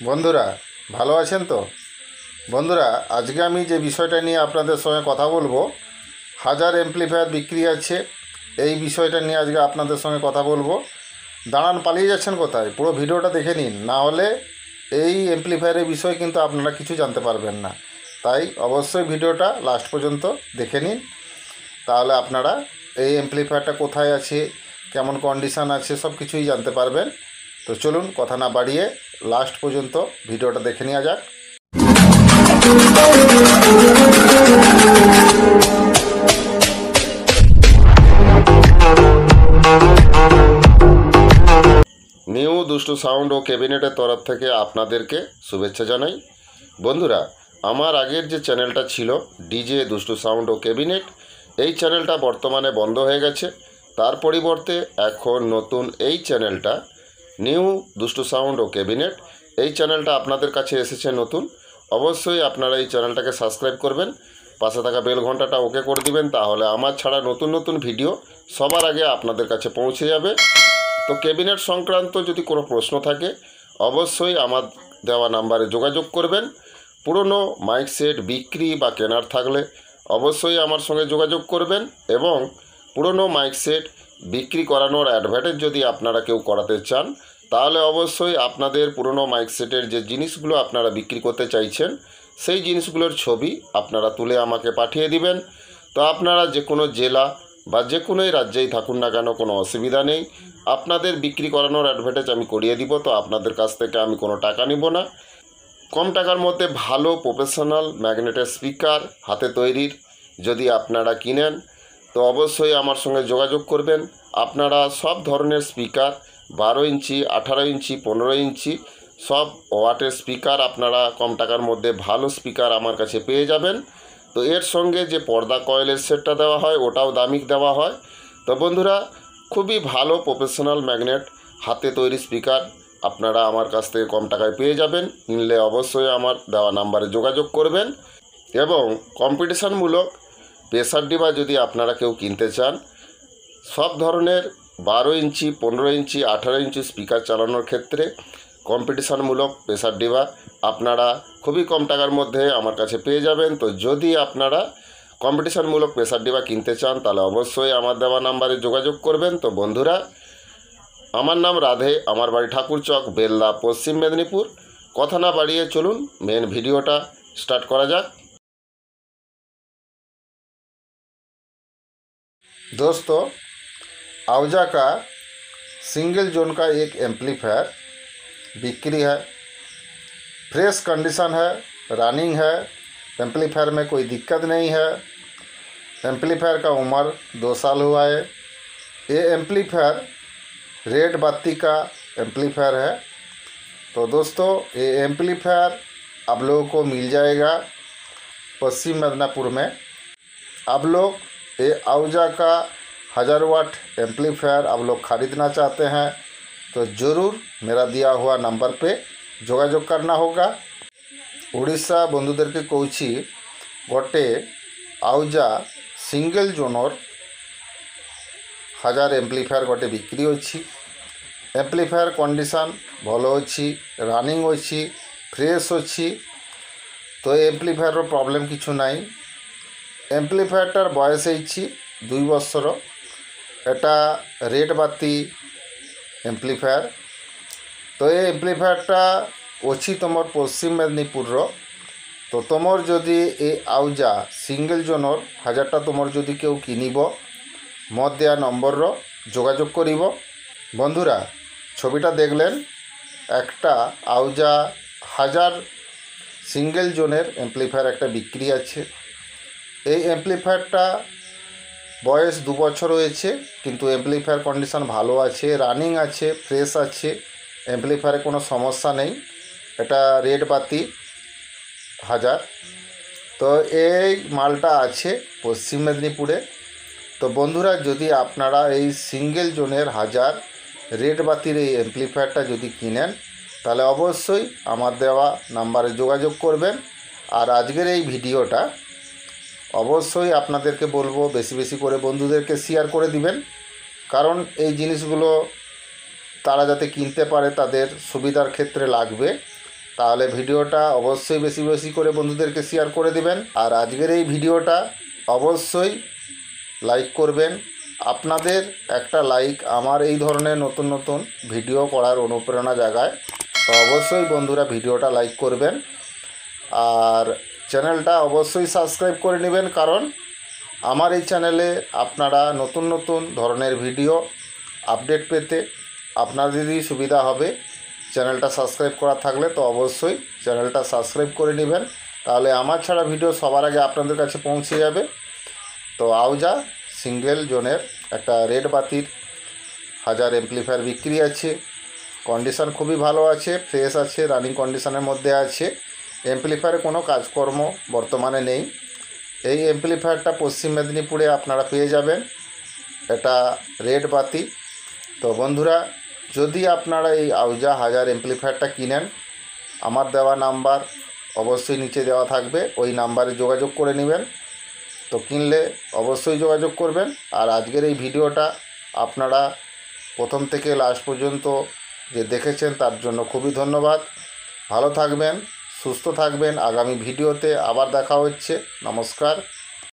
বন্ধুরা, ভালো আছেন তো? বন্ধুরা, আজকে আমি যে বিষয়টা নিয়ে আপনাদের সঙ্গে কথা বলবো, হাজার এমপ্লিফায়ার বিক্রি আছে, এই বিষয়টা নিয়ে আজকে আপনাদের সঙ্গে কথা বলবো। দাঁড়ান, পালিয়ে যাচ্ছেন কোথায়? পুরো ভিডিওটা দেখে নিন, না হলে এই এমপ্লিফায়ারের বিষয়ে কিন্তু আপনারা কিছু জানতে পারবেন না। তাই অবশ্যই ভিডিওটা লাস্ট পর্যন্ত দেখে নিন, তাহলে আপনারা এই এমপ্লিফায়ারটা কোথায় আছে, কেমন কন্ডিশান আছে, সব কিছুই জানতে পারবেন। তো চলুন কথা না বাড়িয়ে লাস্ট পর্যন্ত ভিডিওটা দেখে নেওয়া যাক। নিউ দুষ্টু সাউন্ড ও ক্যাবিনেটের তরফ থেকে আপনাদেরকে শুভেচ্ছা জানাই। বন্ধুরা, আমার আগের যে চ্যানেলটা ছিল ডিজে দুষ্টু সাউন্ড ও ক্যাবিনেট, এই চ্যানেলটা বর্তমানে বন্ধ হয়ে গেছে। তার পরিবর্তে এখন নতুন এই চ্যানেলটা নিউ দুষ্টু সাউন্ড ও ক্যাবিনেট, এই চ্যানেলটা আপনাদের কাছে এসেছে নতুন। অবশ্যই আপনারা এই চ্যানেলটাকে সাবস্ক্রাইব করবেন, পাশে থাকা বেল ঘন্টাটা ওকে করে দিবেন, তাহলে আমার ছাড়া নতুন নতুন ভিডিও সবার আগে আপনাদের কাছে পৌঁছে যাবে। তো ক্যাবিনেট সংক্রান্ত যদি কোনো প্রশ্ন থাকে অবশ্যই আমার দেওয়া নাম্বারে যোগাযোগ করবেন। পুরনো মাইক সেট বিক্রি বা কেনার থাকলে অবশ্যই আমার সঙ্গে যোগাযোগ করবেন, এবং পুরনো মাইক সেট বিক্রি করানোর অ্যাডভার্টাইজ যদি আপনারা কেউ করাতে চান, তাহলে অবশ্যই আপনাদের পুরনো মাইক সেটের যে জিনিসগুলো আপনারা বিক্রি করতে চাইছেন সেই জিনিসগুলোর ছবি আপনারা তুলে আমাকে পাঠিয়ে দিবেন। তো আপনারা যে কোনো জেলা বা যে কোনোই রাজ্যেই থাকুন না কেন, কোনো অসুবিধা নেই, আপনাদের বিক্রি করানোর অ্যাডভার্টাইজ আমি করিয়ে দিব। তো আপনাদের কাছ থেকে আমি কোনো টাকা নিব না। কম টাকার মধ্যে ভালো প্রফেশনাল ম্যাগনেটের স্পিকার হাতে তৈরির যদি আপনারা কিনেন, তো অবশ্যই আমার সঙ্গে যোগাযোগ করবেন। আপনারা সব ধরনের স্পিকার 12 ইঞ্চি, 18 ইঞ্চি, 15 ইঞ্চি সব ওয়াটের স্পিকার আপনারা কম টাকার মধ্যে ভালো স্পিকার আমার কাছে পেয়ে যাবেন। তো এর সঙ্গে যে পর্দা কয়েলের সেটটা দেওয়া হয় ওটাও দামিক দেওয়া হয়। তো বন্ধুরা, খুবই ভালো প্রফেশনাল ম্যাগনেট হাতে তৈরি স্পিকার আপনারা আমার কাছ থেকে কম টাকায় পেয়ে যাবেন। কিনলে অবশ্যই আমার দেওয়া নাম্বারে যোগাযোগ করবেন। এবং কম্পিটিশানমূলক প্রেসার ডিবা যদি আপনারা কেউ কিনতে চান, সব ধরনের 12 ইঞ্চি, 15 ইঞ্চি, 18 ইঞ্চি স্পিকার চালানোর ক্ষেত্রে কম্পিটিশানমূলক প্রেসার ডিবা আপনারা খুবই কম টাকার মধ্যে আমার কাছে পেয়ে যাবেন। তো যদি আপনারা কম্পিটিশানমূলক প্রেসার ডিবা কিনতে চান, তাহলে অবশ্যই আমার দেওয়া নাম্বারে যোগাযোগ করবেন। তো বন্ধুরা, আমার নাম রাধে, আমার বাড়ি ঠাকুরচক, বেলদা, পশ্চিম মেদিনীপুর। কথা না বাড়িয়ে চলুন মেন ভিডিওটা स्टार्ट करा जाक। दोस्तों, आवजा का सिंगल जोन का एक एम्पलीफायर बिक्री है। फ्रेश कंडीशन है, रनिंग है। एम्पलीफायर में कोई दिक्कत नहीं है। एम्पलीफायर का उम्र 2 साल हुआ है। ये एम्पलीफायर रेड बत्ती का एम्पलीफायर है। तो दोस्तों, ये एम्पलीफायर आप लोगों को मिल जाएगा पश्चिम मिदनापुर में। आप लोग ये आवजा का 1000 वाट एम्पलीफायर आप लोग ख़रीदना चाहते हैं तो ज़रूर मेरा दिया हुआ नंबर पे যোগাযোগ करना होगा। उड़ीसा बंधुदेर के कौची गोटे आवजा सिंगल जोनर 1000 एम्पलीफायर गोटे बिक्री अच्छी। एम्पलीफायर कंडीशन भलो अच्छी, रनिंग अच्छी, फ्रेश अच्छी। तो एम्पलीफायर प्रॉब्लम किछु नाई। एम्पलीफायरटार बयस 2 बছর। एटा रेड बाती एम्पलीफायर। तो ये एम्पलीफायरटा अच्छी तुमर पश्चिम मेदिनीपुर। तो तुमर जदि ए आवजा सिंगल जोनर 1000टा तुमर जदि केउ किनिब, मत देया नम्बर जोगाजोग करिब। बंधुरा, छविटा देखलें एकटा आवजा 1000 सिंगल जोनेर एम्पलीफायर एकटा बिक्री आछे। এই এমপ্লিফায়ারটা বয়স 2 বছর হয়েছে, কিন্তু এমপ্লিফায়ার কন্ডিশন ভালো আছে, রানিং আছে, ফ্রেশ আছে। এমপ্লিফায়ারে কোনো সমস্যা নেই। এটা রেড বাতি 1000। তো এই মালটা আছে পশ্চিম মেদিনীপুরে। তো বন্ধুরা, যদি আপনারা এই সিঙ্গেল জোনের 1000 রেড বাতির এই এমপ্লিফায়ারটা যদি কিনেন, তাহলে অবশ্যই আমার দেওয়া নাম্বারে যোগাযোগ করবেন। আর আজকের এই ভিডিওটা অবশ্যই আপনাদেরকে বলবো বেশি বেশি করে বন্ধুদেরকে শেয়ার করে দিবেন, কারণ এই জিনিসগুলো তারা যাতে কিনতে পারে, তাদের সুবিধার ক্ষেত্রে লাগবে। তাহলে ভিডিওটা অবশ্যই বেশি বেশি করে বন্ধুদেরকে শেয়ার করে দিবেন। আর আজকের এই ভিডিওটা অবশ্যই লাইক করবেন। আপনাদের একটা লাইক আমার এই ধরনের নতুন নতুন ভিডিও করার অনুপ্রেরণা জাগায়। তো অবশ্যই বন্ধুরা ভিডিওটা লাইক করবেন আর চ্যানেলটা অবশ্যই সাবস্ক্রাইব করে নেবেন, কারণ আমার এই চ্যানেলে আপনারা নতুন নতুন ধরনের ভিডিও আপডেট পেতে আপনাদেরই সুবিধা হবে। চ্যানেলটা সাবস্ক্রাইব করা থাকলে তো অবশ্যই চ্যানেলটা সাবস্ক্রাইব করে নেবেন, তাহলে আমার ছাড়া ভিডিও সবার আগে আপনাদের কাছে পৌঁছে যাবে। তো আউজা সিঙ্গেল জোনের একটা রেড বাতির 1000 এমপ্লিফায়ার বিক্রি আছে। কন্ডিশন খুবই ভালো আছে, ফ্রেশ আছে, রানিং কন্ডিশনের মধ্যে আছে। এমপ্লিফায়ারে কোনো কাজকর্ম বর্তমানে নেই। এই এমপ্লিফায়ারটা পশ্চিম মেদিনীপুরে আপনারা পেয়ে যাবেন। এটা রেড বাতি। তো বন্ধুরা, যদি আপনারা এই আউজা 1000 এমপ্লিফায়ারটা কিনেন, আমার দেওয়া নাম্বার অবশ্যই নিচে দেওয়া থাকবে, ওই নাম্বারে যোগাযোগ করে নেবেন। তো কিনলে অবশ্যই যোগাযোগ করবেন। আর আজকের এই ভিডিওটা আপনারা প্রথম থেকে লাস্ট পর্যন্ত যে দেখেছেন তার জন্য খুবই ধন্যবাদ। ভালো থাকবেন, সুস্থ থাকবেন। আগামী ভিডিওতে আবার দেখা হচ্ছে। নমস্কার।